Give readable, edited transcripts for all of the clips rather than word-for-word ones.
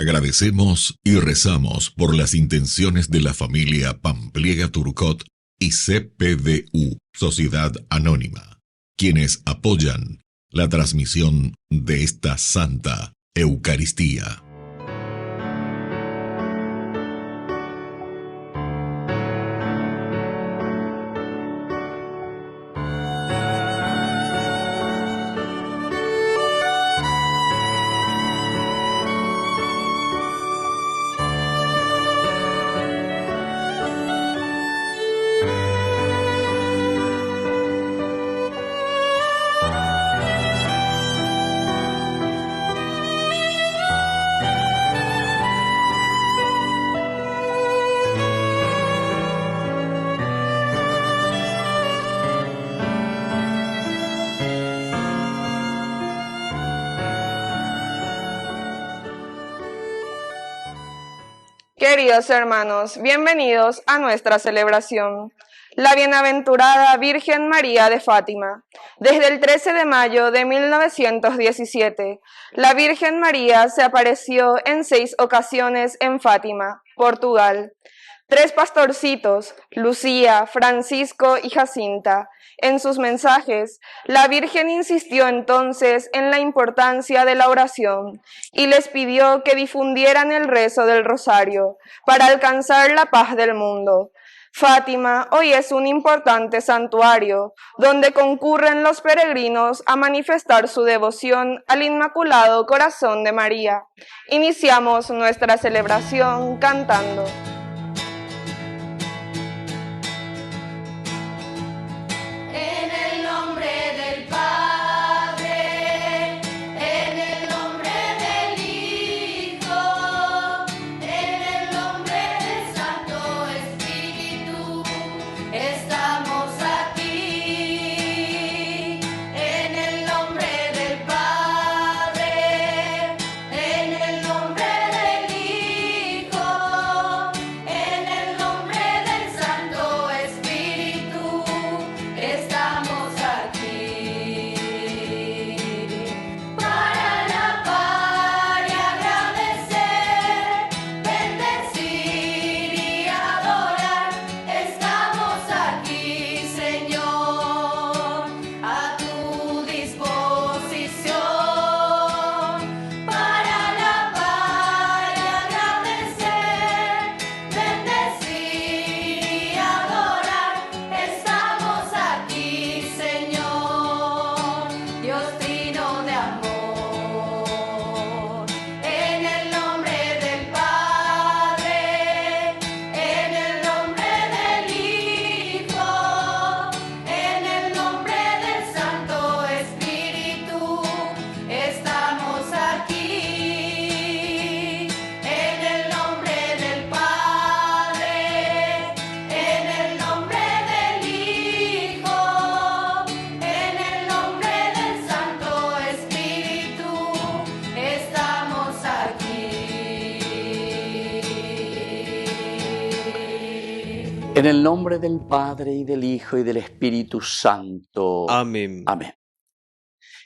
Agradecemos y rezamos por las intenciones de la familia Pampliega Turcot y CPDU, Sociedad Anónima, quienes apoyan la transmisión de esta Santa Eucaristía. Queridos hermanos, bienvenidos a nuestra celebración, la Bienaventurada Virgen María de Fátima. Desde el 13 de mayo de 1917, la Virgen María se apareció en 6 ocasiones en Fátima, Portugal. 3 pastorcitos, Lucía, Francisco y Jacinta. En sus mensajes, la Virgen insistió entonces en la importancia de la oración y les pidió que difundieran el rezo del rosario para alcanzar la paz del mundo. Fátima hoy es un importante santuario donde concurren los peregrinos a manifestar su devoción al Inmaculado Corazón de María. Iniciamos nuestra celebración cantando. En el nombre del Padre, y del Hijo, y del Espíritu Santo. Amén. Amén.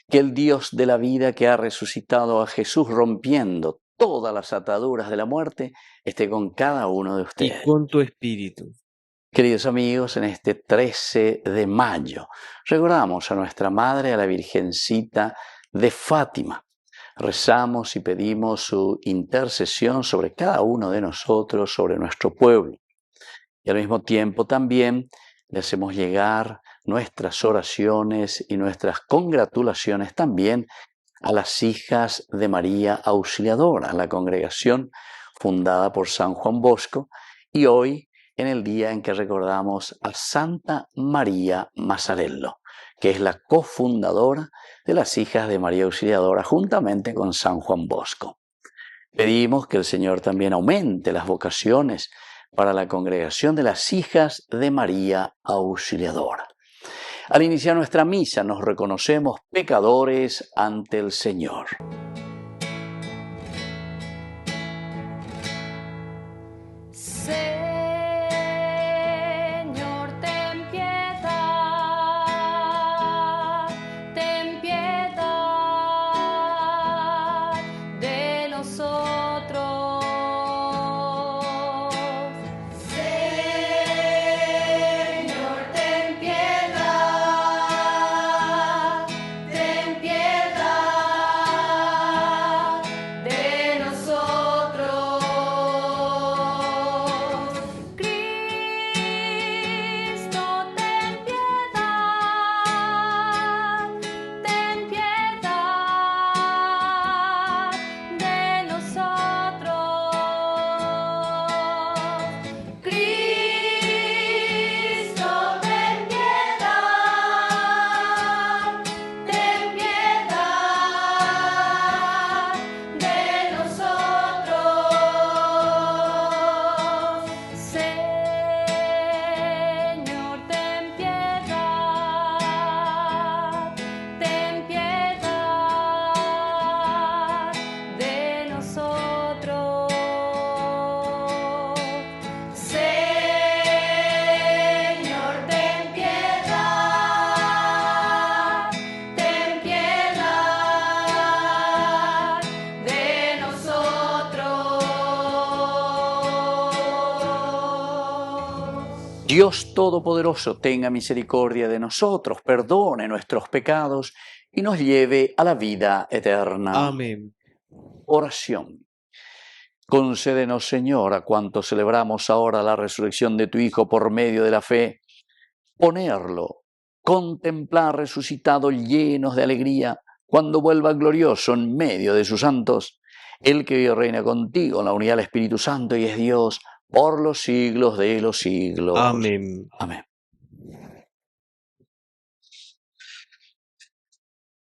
Que el Dios de la vida, que ha resucitado a Jesús rompiendo todas las ataduras de la muerte, esté con cada uno de ustedes. Y con tu espíritu. Queridos amigos, en este 13 de mayo recordamos a nuestra Madre, a la Virgencita de Fátima. Rezamos y pedimos su intercesión sobre cada uno de nosotros, sobre nuestro pueblo. Y al mismo tiempo también le hacemos llegar nuestras oraciones y nuestras congratulaciones también a las hijas de María Auxiliadora, la congregación fundada por San Juan Bosco, y hoy en el día en que recordamos a Santa María Mazzarello, que es la cofundadora de las hijas de María Auxiliadora juntamente con San Juan Bosco. Pedimos que el Señor también aumente las vocaciones para la congregación de las hijas de María Auxiliadora. Al iniciar nuestra misa nos reconocemos pecadores ante el Señor. Ten piedad de nosotros. Dios Todopoderoso tenga misericordia de nosotros, perdone nuestros pecados y nos lleve a la vida eterna. Amén. Oración. Concédenos, Señor, a cuantos celebramos ahora la resurrección de tu Hijo por medio de la fe, ponerlo, contemplar resucitado llenos de alegría, cuando vuelva glorioso en medio de sus santos, el que vive y reina contigo en la unidad del Espíritu Santo y es Dios, por los siglos de los siglos. Amén. Amén.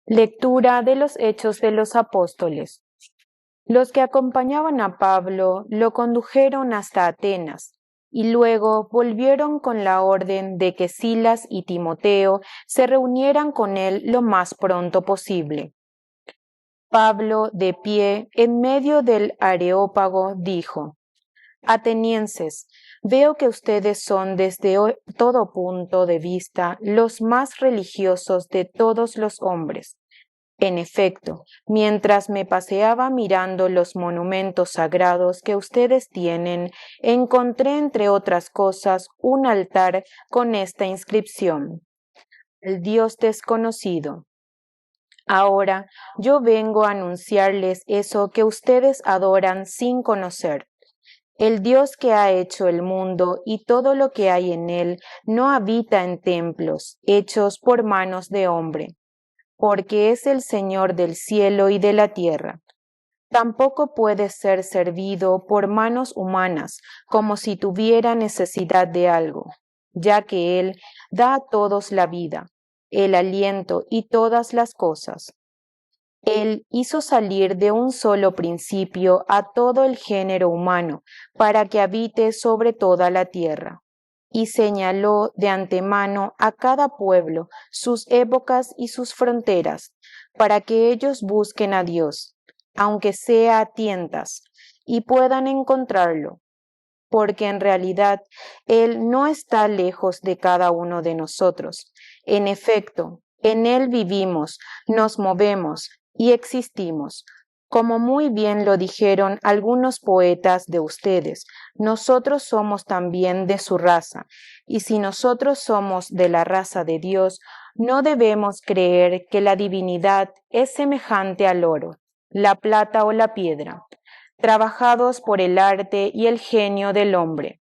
Lectura de los Hechos de los Apóstoles. Los que acompañaban a Pablo lo condujeron hasta Atenas y luego volvieron con la orden de que Silas y Timoteo se reunieran con él lo más pronto posible. Pablo, de pie en medio del Areópago, dijo: Atenienses, veo que ustedes son desde todo punto de vista los más religiosos de todos los hombres. En efecto, mientras me paseaba mirando los monumentos sagrados que ustedes tienen, encontré, entre otras cosas, un altar con esta inscripción: El Dios desconocido. Ahora yo vengo a anunciarles eso que ustedes adoran sin conocer. El Dios que ha hecho el mundo y todo lo que hay en él no habita en templos hechos por manos de hombre, porque es el Señor del cielo y de la tierra. Tampoco puede ser servido por manos humanas como si tuviera necesidad de algo, ya que Él da a todos la vida, el aliento y todas las cosas. Él hizo salir de un solo principio a todo el género humano para que habite sobre toda la tierra, y señaló de antemano a cada pueblo sus épocas y sus fronteras, para que ellos busquen a Dios, aunque sea a tientas, y puedan encontrarlo, porque en realidad Él no está lejos de cada uno de nosotros. En efecto, en Él vivimos, nos movemos y existimos. Como muy bien lo dijeron algunos poetas de ustedes, nosotros somos también de su raza, y si nosotros somos de la raza de Dios, no debemos creer que la divinidad es semejante al oro, la plata o la piedra, trabajados por el arte y el genio del hombre.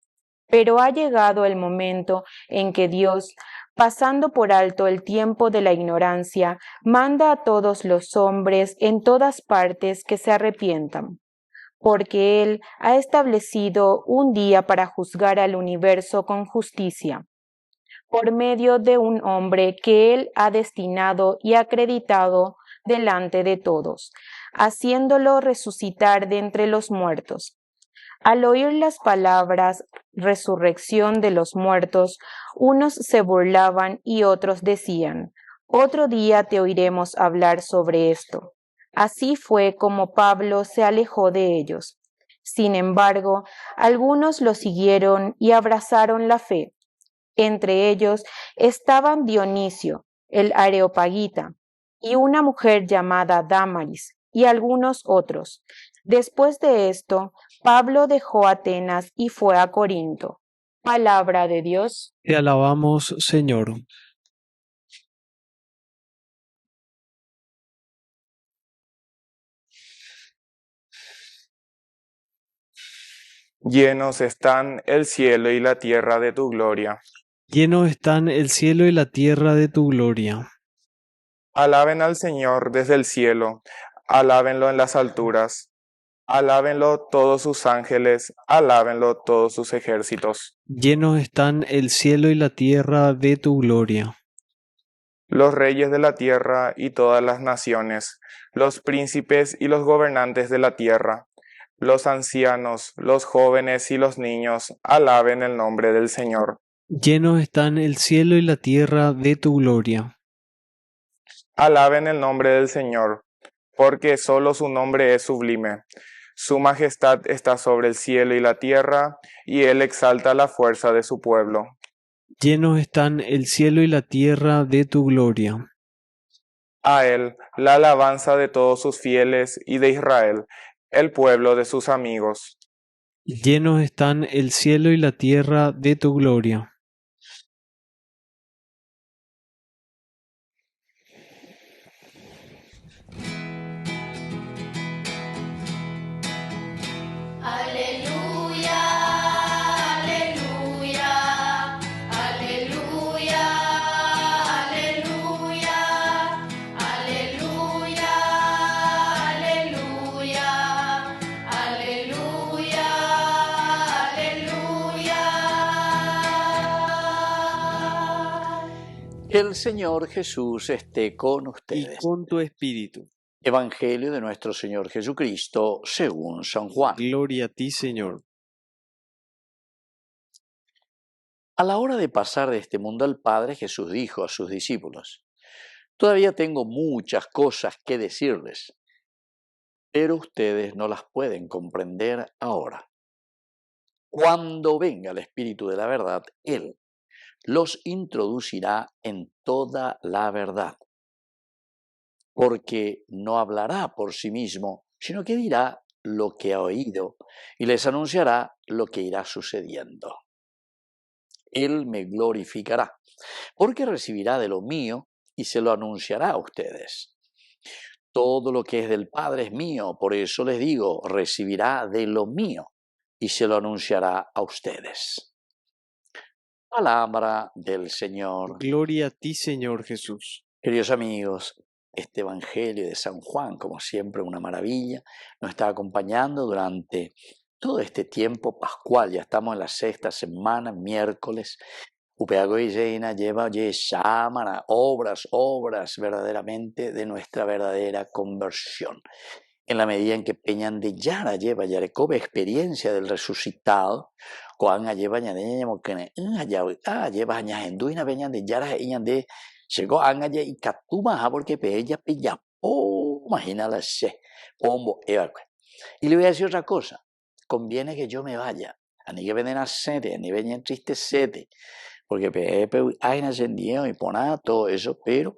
Pero ha llegado el momento en que Dios, pasando por alto el tiempo de la ignorancia, manda a todos los hombres en todas partes que se arrepientan, porque Él ha establecido un día para juzgar al universo con justicia, por medio de un hombre que Él ha destinado y acreditado delante de todos, haciéndolo resucitar de entre los muertos. Al oír las palabras resurrección de los muertos, unos se burlaban y otros decían: otro día te oiremos hablar sobre esto. Así fue como Pablo se alejó de ellos. Sin embargo, algunos lo siguieron y abrazaron la fe. Entre ellos estaban Dionisio, el Areopagita, y una mujer llamada Dámaris, y algunos otros. Después de esto, Pablo dejó Atenas y fue a Corinto. Palabra de Dios. Te alabamos, Señor. Llenos están el cielo y la tierra de tu gloria. Llenos están el cielo y la tierra de tu gloria. Alaben al Señor desde el cielo, alábenlo en las alturas. Alábenlo todos sus ángeles, alábenlo todos sus ejércitos. Llenos están el cielo y la tierra de tu gloria. Los reyes de la tierra y todas las naciones, los príncipes y los gobernantes de la tierra, los ancianos, los jóvenes y los niños, alaben el nombre del Señor. Llenos están el cielo y la tierra de tu gloria. Alaben el nombre del Señor, porque solo su nombre es sublime. Su majestad está sobre el cielo y la tierra, y Él exalta la fuerza de su pueblo. Llenos están el cielo y la tierra de tu gloria. A Él la alabanza de todos sus fieles y de Israel, el pueblo de sus amigos. Llenos están el cielo y la tierra de tu gloria. El Señor Jesús esté con y ustedes. con tu espíritu. Evangelio de nuestro Señor Jesucristo según San Juan. Gloria a ti, Señor. A la hora de pasar de este mundo al Padre, Jesús dijo a sus discípulos: todavía tengo muchas cosas que decirles, pero ustedes no las pueden comprender ahora. Cuando venga el Espíritu de la verdad, Él los introducirá en toda la verdad, porque no hablará por sí mismo, sino que dirá lo que ha oído y les anunciará lo que irá sucediendo. Él me glorificará, porque recibirá de lo mío y se lo anunciará a ustedes. Todo lo que es del Padre es mío, por eso les digo, recibirá de lo mío y se lo anunciará a ustedes. Palabra del Señor. Gloria a ti, Señor Jesús. Queridos amigos, este Evangelio de San Juan, como siempre, una maravilla, nos está acompañando durante todo este tiempo pascual. Ya estamos en la sexta semana, miércoles. Upeago y Reina lleva obras verdaderamente de nuestra verdadera conversión. En la medida en que Peñan de Yara lleva Yarecobe experiencia del resucitado, Coan lleva Ñadeña lleva Ñajenduina Peñan de Yara de llegó Anya y Catuma porque Peña Pilla, imagínala se, pombo, y le voy a decir otra cosa, conviene que yo me vaya, a ni que venden a sede, ni vengan entristecete, porque Pepe hay ascendido y pona todo eso, pero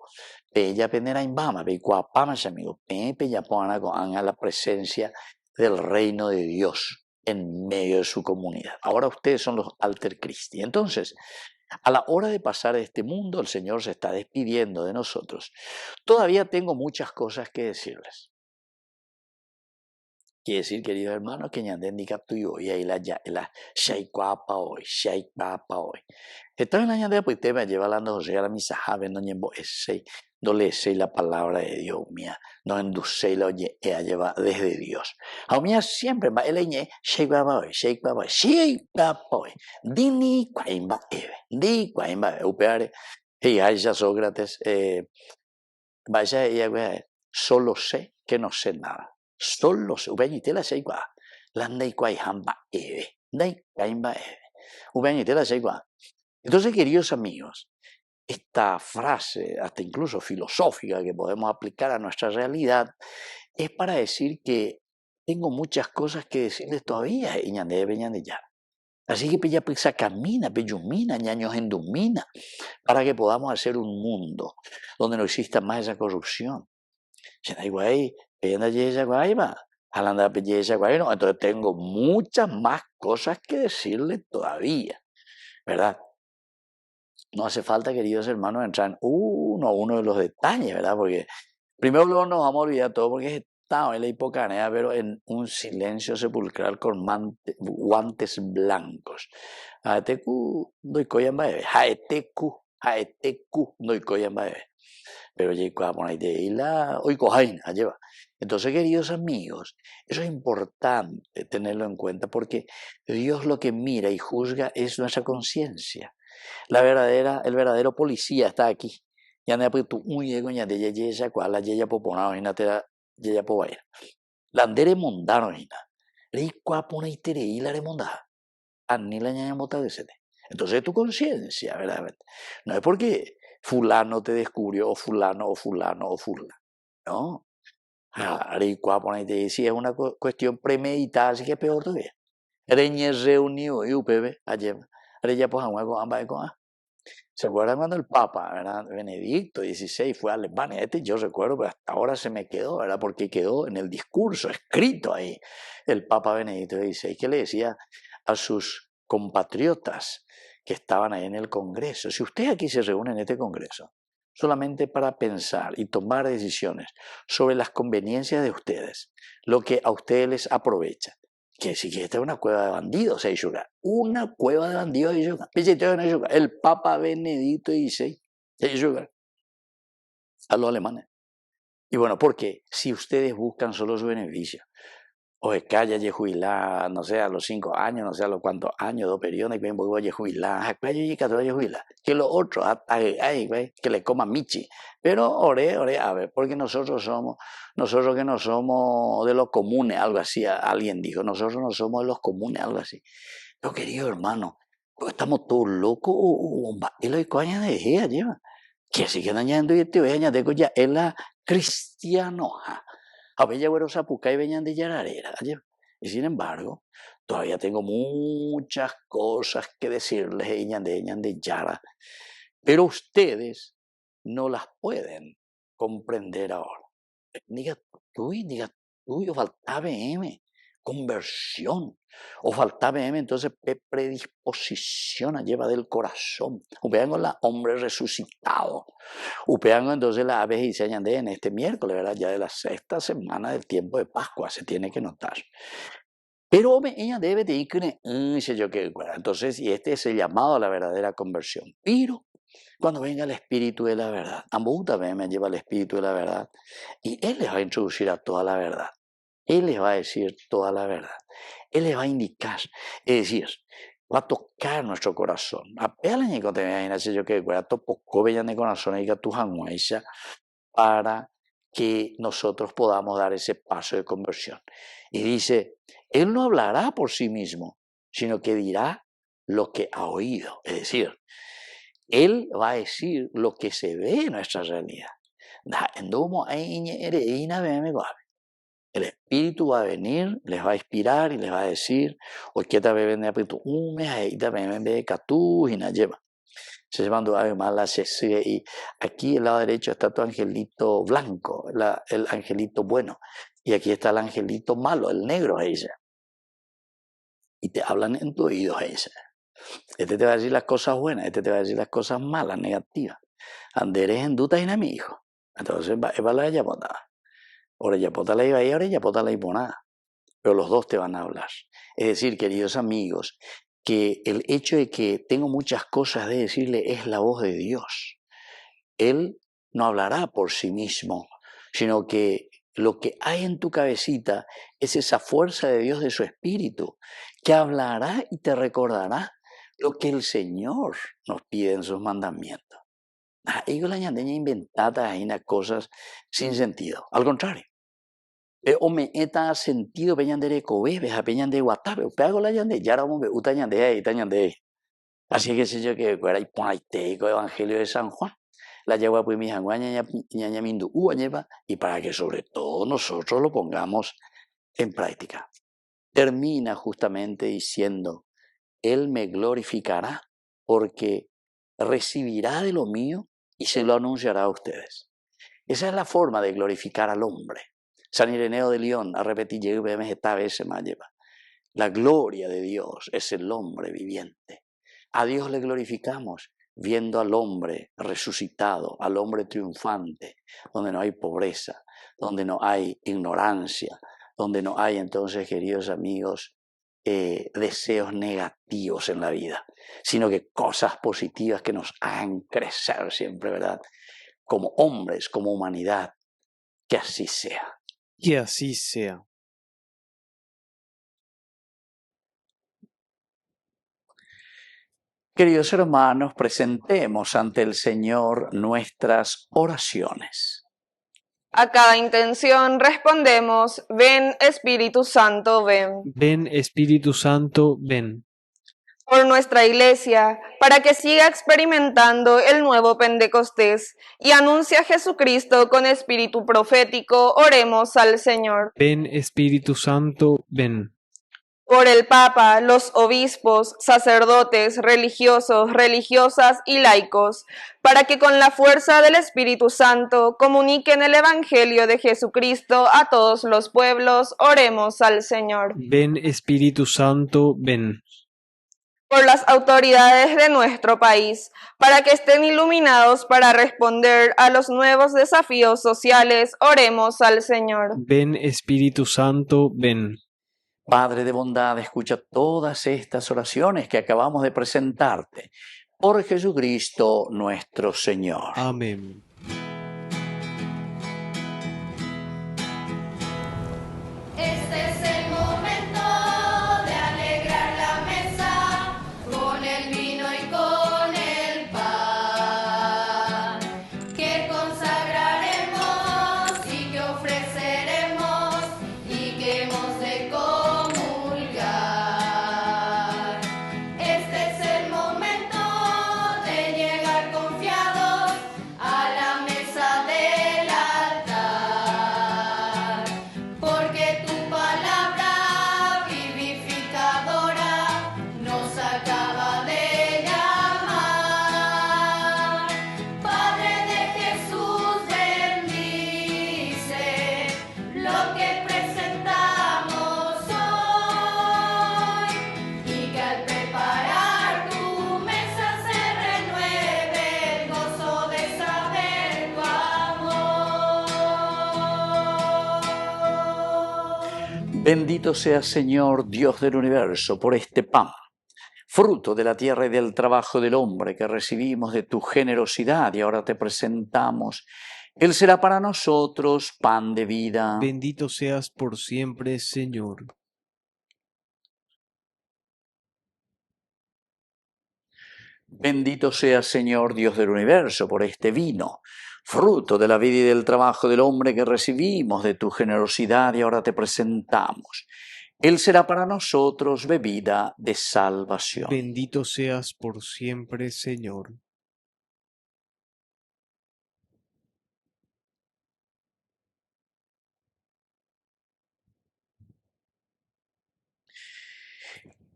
ella penderá en Bama, pe cuapamas amigo, Pepe ya pona con la presencia del reino de Dios en medio de su comunidad. Ahora ustedes son los alter Christi. Entonces, a la hora de pasar de este mundo, el Señor se está despidiendo de nosotros. Todavía tengo muchas cosas que decirles. Quiere decir, queridos hermanos, que ñanden diga tuyo y ahí la shaikapa hoy. Está en la ñande pues te va lleva hablando José a la misa jave no ñembo ese dole ese la palabra de Dios mía no enduce la oye ella lleva desde Dios. A mí siempre va el ñe shaikapa hoy. Dini cuaimba di cuaimba upeare y ahí ya Sócrates vaya ella solo sé que no sé nada. Solo se ubeñitela seigua landai kwai hamba eve dai kaimba eve ubeñitela seigua. Entonces, queridos amigos, esta frase hasta incluso filosófica que podemos aplicar a nuestra realidad es para decir que tengo muchas cosas que decirles todavía ya. Así que pilla pisa camina peyumina ñaños endumina para que podamos hacer un mundo donde no exista más esa corrupción. Entonces tengo muchas más cosas que decirle todavía, ¿verdad? No hace falta, queridos hermanos, entrar en uno de los detalles, ¿verdad? Porque primero luego nos vamos a olvidar todo porque estamos en la hipocanea, pero en un silencio sepulcral con guantes blancos. Haeteku doy coyamba haeteku doy coyamba. Pero lleva. Entonces, queridos amigos, eso es importante tenerlo en cuenta porque Dios lo que mira y juzga es nuestra conciencia. El verdadero policía está aquí. Ya no hay muy ego ya de ella cual la ella poponao y na te ella povaira. La andere mondano y na. Le cuapona y tere y la remonda. Ani la ñaña mota de sete. Entonces tu conciencia, ¿verdad? No es porque fulano te descubrió, o fulano. No. Si es una cuestión premeditada, así que es peor todavía. Reñe reunido y UPB, ayer. ¿Se acuerdan cuando el Papa, ¿verdad? Benedicto XVI fue a Alemania? Yo recuerdo, pero hasta ahora se me quedó, ¿verdad? Porque quedó en el discurso escrito ahí el Papa Benedicto XVI, que le decía a sus compatriotas que estaban ahí en el Congreso: si ustedes aquí se reúnen en este Congreso solamente para pensar y tomar decisiones sobre las conveniencias de ustedes, lo que a ustedes les aprovecha, que si esta es una cueva de bandidos, una cueva de bandidos, el Papa Benedicto XVI, a los alemanes. Y bueno, porque si ustedes buscan solo su beneficio, o de calle y jubilada, no sé, a los 5 años, no sé a los cuántos años, 2 periodos, y ven voy a jubilar, que lo otro, que le coma michi. Pero oré, a ver, porque nosotros que no somos de los comunes, algo así, alguien dijo, nosotros no somos de los comunes, algo así. Pero querido hermano, estamos todos locos, y lo que de lleva, que sigue dañando y te voy a añadir ya es la cristianoja. A bella güero sapuca y venían de yararera. Y sin embargo, todavía tengo muchas cosas que decirles, de yara. Pero ustedes no las pueden comprender ahora. Diga tú, o faltaba conversión. O faltaba entonces predisposición a llevar del corazón. Vean con la hombre resucitado. Upean entonces la aves y se añade en este miércoles, ¿verdad? Ya de la 6ª semana del tiempo de Pascua, se tiene que notar. Pero ella debe de ir con entonces, y este es el llamado a la verdadera conversión. Pero cuando venga el Espíritu de la verdad, ambos también me lleva el Espíritu de la verdad, y Él les va a introducir a toda la verdad. Él les va a decir toda la verdad. Él les va a indicar, es decir, va a tocar nuestro corazón. Apelan y con yo que poco vean de corazón y tu jangueisa para que nosotros podamos dar ese paso de conversión. Y dice, Él no hablará por sí mismo, sino que dirá lo que ha oído. Es decir, Él va a decir lo que se ve en nuestra realidad. El Espíritu va a venir, les va a inspirar y les va a decir, se llaman además y aquí al lado derecho está tu angelito blanco, el angelito bueno, y aquí está el angelito malo, el negro, ella. Y te hablan en tu oído, ella. Este te va a decir las cosas buenas, este te va a decir las cosas malas, negativas. Anderes en duda y mi hijo. Entonces va la yapota. Ahora yapota la iba y ahora yapota la iponada. Pero los dos te van a hablar. Es decir, queridos amigos, que el hecho de que tengo muchas cosas de decirle es la voz de Dios. Él no hablará por sí mismo, sino que lo que hay en tu cabecita es esa fuerza de Dios de su Espíritu, que hablará y te recordará lo que el Señor nos pide en sus mandamientos. Ellos la ñandeña inventada ahí cosas sin sentido. Al contrario. O me eta sentido peñan de cobe, beja peñan de guatabe, pego la ñande, ya era un uta ñande ahí, ñande. Así que sé yo que fuera y ponaiteico evangelio de San Juan. La yagua pues mi janguaña ñaña mindu uañeva, y para que sobre todo nosotros lo pongamos en práctica. Termina justamente diciendo, Él me glorificará porque recibirá de lo mío y se lo anunciará a ustedes. Esa es la forma de glorificar al hombre. San Ireneo de León, a repetir, esta vez se me lleva. La gloria de Dios es el hombre viviente. A Dios le glorificamos viendo al hombre resucitado, al hombre triunfante, donde no hay pobreza, donde no hay ignorancia, donde no hay entonces, queridos amigos, deseos negativos en la vida, sino que cosas positivas que nos hagan crecer siempre, ¿verdad? Como hombres, como humanidad, que así sea. Que así sea. Queridos hermanos, presentemos ante el Señor nuestras oraciones. A cada intención respondemos, ven Espíritu Santo, ven. Ven Espíritu Santo, ven. Por nuestra Iglesia, para que siga experimentando el nuevo Pentecostés y anuncie a Jesucristo con espíritu profético, oremos al Señor. Ven Espíritu Santo, ven. Por el Papa, los obispos, sacerdotes, religiosos, religiosas y laicos, para que con la fuerza del Espíritu Santo comuniquen el Evangelio de Jesucristo a todos los pueblos, oremos al Señor. Ven Espíritu Santo, ven. Por las autoridades de nuestro país, para que estén iluminados para responder a los nuevos desafíos sociales, oremos al Señor. Ven Espíritu Santo, ven. Padre de bondad, escucha todas estas oraciones que acabamos de presentarte. Por Jesucristo nuestro Señor. Amén. Este es el momento. Bendito seas, Señor, Dios del universo, por este pan, fruto de la tierra y del trabajo del hombre que recibimos de tu generosidad y ahora te presentamos. Él será para nosotros pan de vida. Bendito seas por siempre, Señor. Bendito seas, Señor, Dios del universo, por este vino, fruto de la vida y del trabajo del hombre que recibimos de tu generosidad y ahora te presentamos. Él será para nosotros bebida de salvación. Bendito seas por siempre, Señor.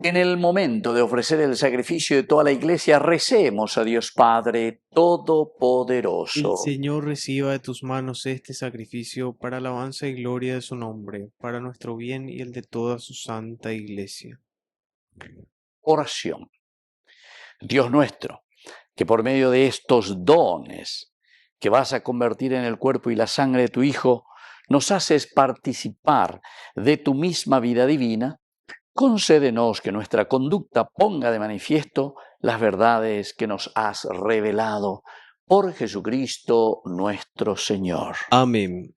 En el momento de ofrecer el sacrificio de toda la iglesia, recemos a Dios Padre El Todopoderoso. Señor reciba de tus manos este sacrificio para alabanza y gloria de su nombre, para nuestro bien y el de toda su santa iglesia. Oración. Dios nuestro, que por medio de estos dones que vas a convertir en el cuerpo y la sangre de tu Hijo, nos haces participar de tu misma vida divina, concédenos que nuestra conducta ponga de manifiesto las verdades que nos has revelado por Jesucristo nuestro Señor. Amén.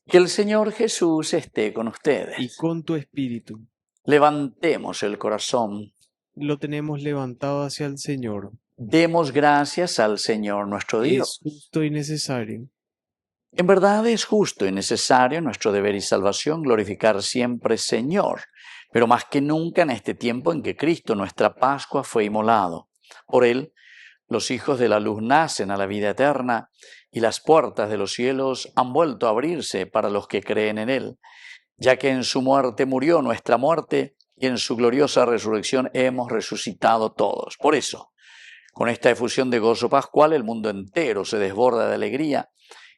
Que el Señor Jesús esté con ustedes. Y con tu espíritu Levantemos el corazón. lo tenemos levantado hacia el Señor. Demos gracias al Señor nuestro Dios. Es justo y necesario. En verdad es justo y necesario nuestro deber y salvación glorificar siempre Señor, pero más que nunca en este tiempo en que Cristo, nuestra Pascua, fue inmolado. Por Él, los hijos de la luz nacen a la vida eterna y las puertas de los cielos han vuelto a abrirse para los que creen en Él, ya que en su muerte murió nuestra muerte y en su gloriosa resurrección hemos resucitado todos. Por eso, con esta efusión de gozo pascual, el mundo entero se desborda de alegría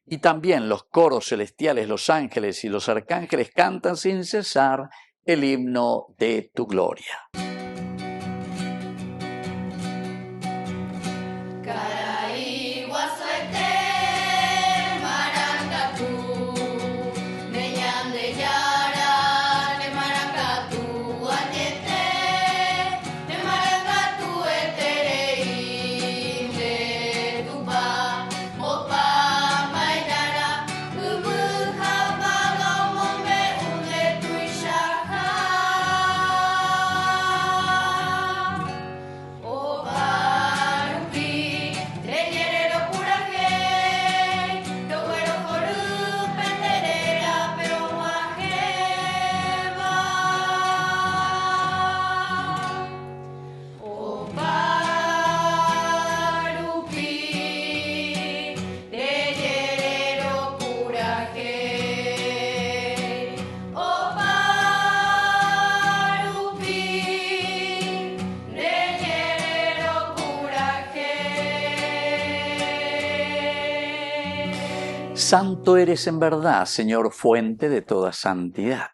y también los coros celestiales, los ángeles y los arcángeles cantan sin cesar el himno de tu gloria. Santo eres en verdad, Señor, fuente de toda santidad.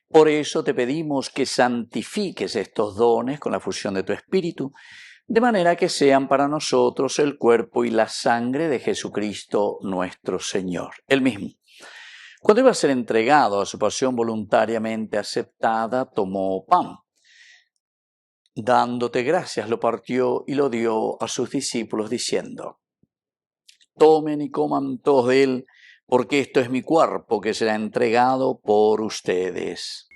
Por eso te pedimos que santifiques estos dones con la fusión de tu Espíritu, de manera que sean para nosotros el cuerpo y la sangre de Jesucristo nuestro Señor. Él mismo, cuando iba a ser entregado a su pasión voluntariamente aceptada, tomó pan. Dándote gracias, lo partió y lo dio a sus discípulos, diciendo: tomen y coman todos de él, porque esto es mi cuerpo que será entregado por ustedes.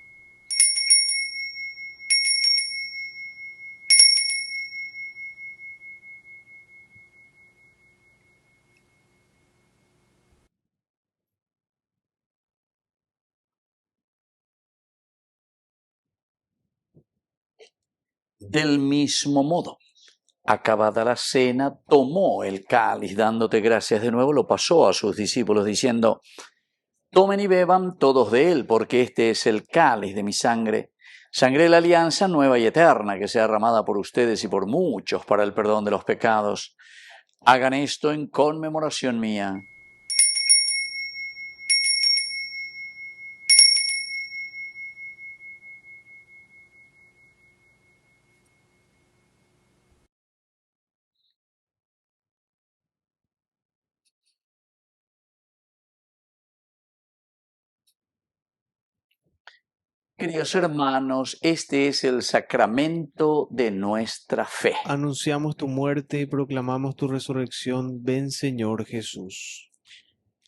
Del mismo modo, acabada la cena, tomó el cáliz, dándote gracias de nuevo, lo pasó a sus discípulos, diciendo: tomen y beban todos de él, porque este es el cáliz de mi sangre, sangre de la alianza nueva y eterna, que sea derramada por ustedes y por muchos para el perdón de los pecados. Hagan esto en conmemoración mía. queridos hermanos, este es el sacramento de nuestra fe. Anunciamos tu muerte y proclamamos tu resurrección. Ven, Señor Jesús.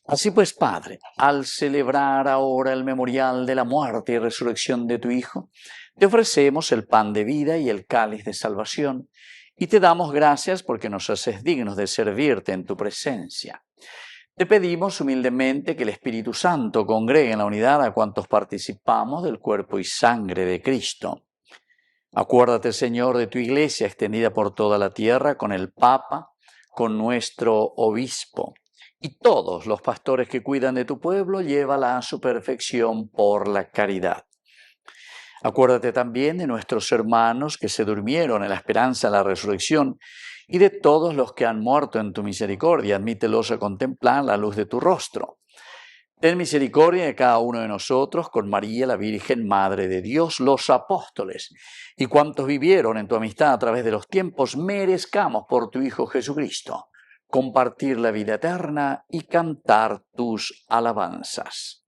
Así pues, Padre, al celebrar ahora el memorial de la muerte y resurrección de tu Hijo, te ofrecemos el pan de vida y el cáliz de salvación, y te damos gracias porque nos haces dignos de servirte en tu presencia. Te pedimos humildemente que el Espíritu Santo congregue en la unidad a cuantos participamos del cuerpo y sangre de Cristo. Acuérdate, Señor, de tu Iglesia extendida por toda la tierra, con el Papa, con nuestro Obispo, y todos los pastores que cuidan de tu pueblo, llévala a su perfección por la caridad. Acuérdate también de nuestros hermanos que se durmieron en la esperanza de la resurrección y de todos los que han muerto en tu misericordia. Admítelos a contemplar la luz de tu rostro. Ten misericordia de cada uno de nosotros, con María, la Virgen, Madre de Dios, los apóstoles, y cuantos vivieron en tu amistad a través de los tiempos, merezcamos por tu Hijo Jesucristo compartir la vida eterna y cantar tus alabanzas.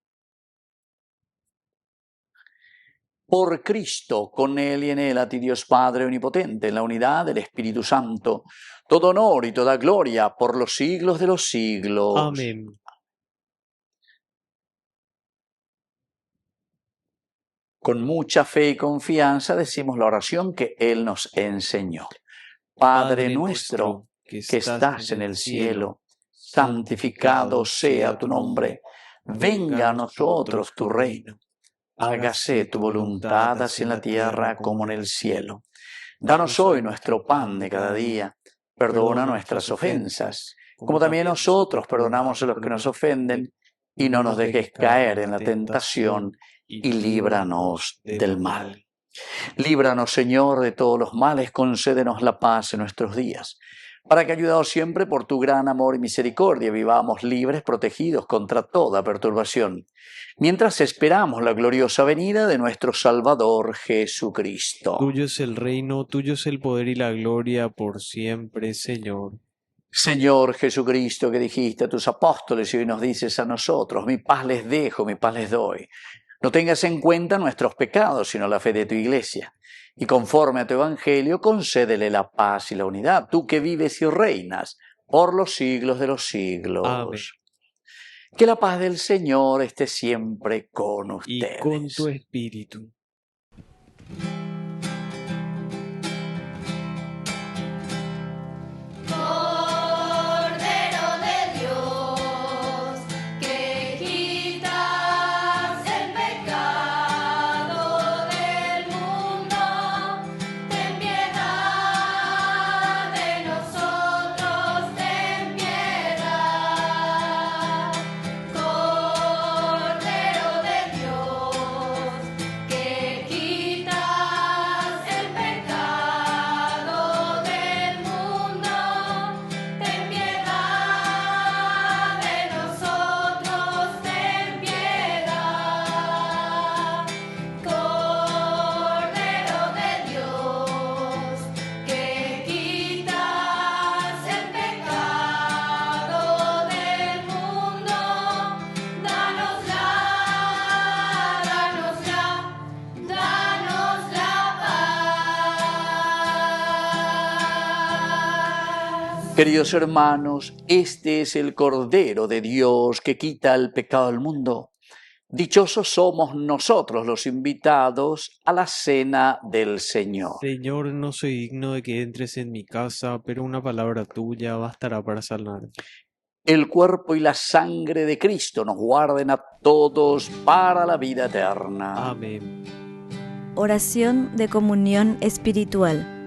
Por Cristo, con Él y en Él, a ti Dios Padre Omnipotente, en la unidad del Espíritu Santo, todo honor y toda gloria por los siglos de los siglos. Amén. Con mucha fe y confianza decimos la oración que Él nos enseñó. Padre nuestro, que estás en el cielo, santificado sea tu nombre. Venga a nosotros tu reino. Hágase tu voluntad así en la tierra como en el cielo. Danos hoy nuestro pan de cada día. Perdona nuestras ofensas, como también nosotros perdonamos a los que nos ofenden. Y no nos dejes caer en la tentación, y líbranos del mal. Líbranos, Señor, de todos los males, concédenos la paz en nuestros días, para que, ayudados siempre por tu gran amor y misericordia, vivamos libres, protegidos contra toda perturbación, mientras esperamos la gloriosa venida de nuestro Salvador Jesucristo. Tuyo es el reino, tuyo es el poder y la gloria por siempre, Señor. Señor Jesucristo, que dijiste a tus apóstoles y hoy nos dices a nosotros, mi paz les dejo, mi paz les doy. No tengas en cuenta nuestros pecados, sino la fe de tu Iglesia. Y conforme a tu Evangelio, concédele la paz y la unidad, tú que vives y reinas por los siglos de los siglos. Amén. Que la paz del Señor esté siempre con ustedes. Y con tu espíritu. Queridos hermanos, este es el Cordero de Dios que quita el pecado del mundo. Dichosos somos nosotros los invitados a la cena del Señor. Señor, no soy digno de que entres en mi casa, pero una palabra tuya bastará para sanarme. El cuerpo y la sangre de Cristo nos guarden a todos para la vida eterna. Amén. Oración de comunión espiritual.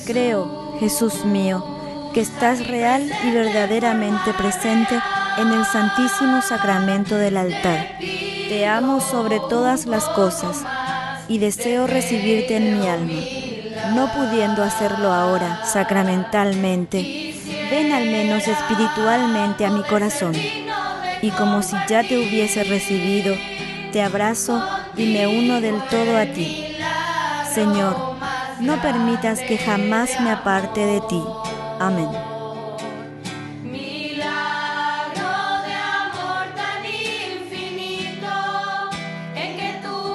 Creo, Jesús mío, que estás real y verdaderamente presente en el Santísimo Sacramento del altar. Te amo sobre todas las cosas y deseo recibirte en mi alma. No pudiendo hacerlo ahora sacramentalmente, ven al menos espiritualmente a mi corazón. Y como si ya te hubiese recibido, te abrazo y me uno del todo a ti. Señor, no permitas que jamás me aparte de ti. Amén. Milagro de amor tan infinito, en que tú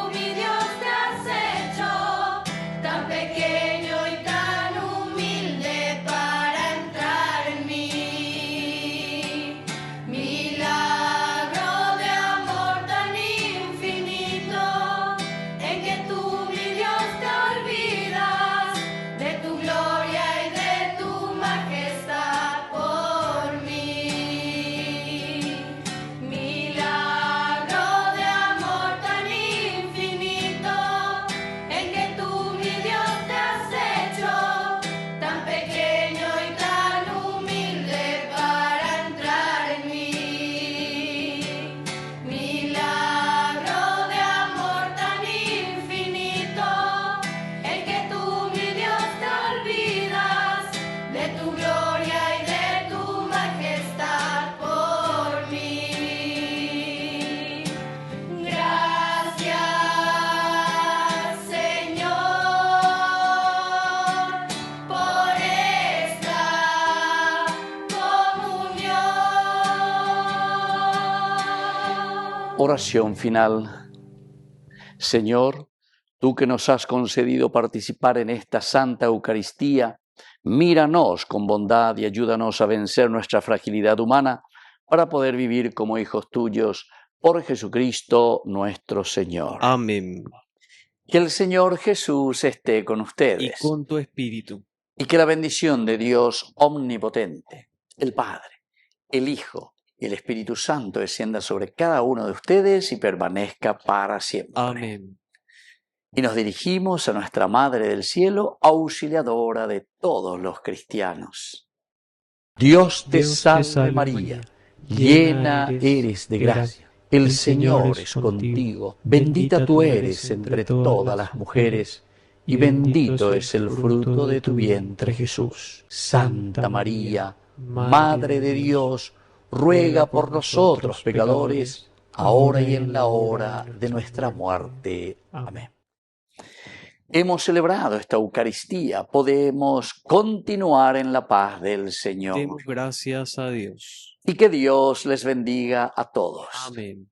Oración final. Señor, tú que nos has concedido participar en esta Santa Eucaristía, míranos con bondad y ayúdanos a vencer nuestra fragilidad humana para poder vivir como hijos tuyos por Jesucristo nuestro Señor. Amén. Que el Señor Jesús esté con Y ustedes. con tu espíritu. Y que la bendición de Dios omnipotente, el Padre, el Hijo y el Espíritu Santo descienda sobre cada uno de ustedes y permanezca para siempre. Amén. Y nos dirigimos a nuestra Madre del Cielo, auxiliadora de todos los cristianos. Dios te salve María, llena eres de gracia. El Señor es contigo, bendita tú eres entre todas las mujeres, y bendito es el fruto de tu vientre Jesús. Santa María, Madre de Dios, ruega por nosotros pecadores, ahora y en la hora de nuestra muerte. Amén. Hemos celebrado esta Eucaristía, podemos continuar en la paz del Señor. Demos gracias a Dios. Y que Dios les bendiga a todos. Amén.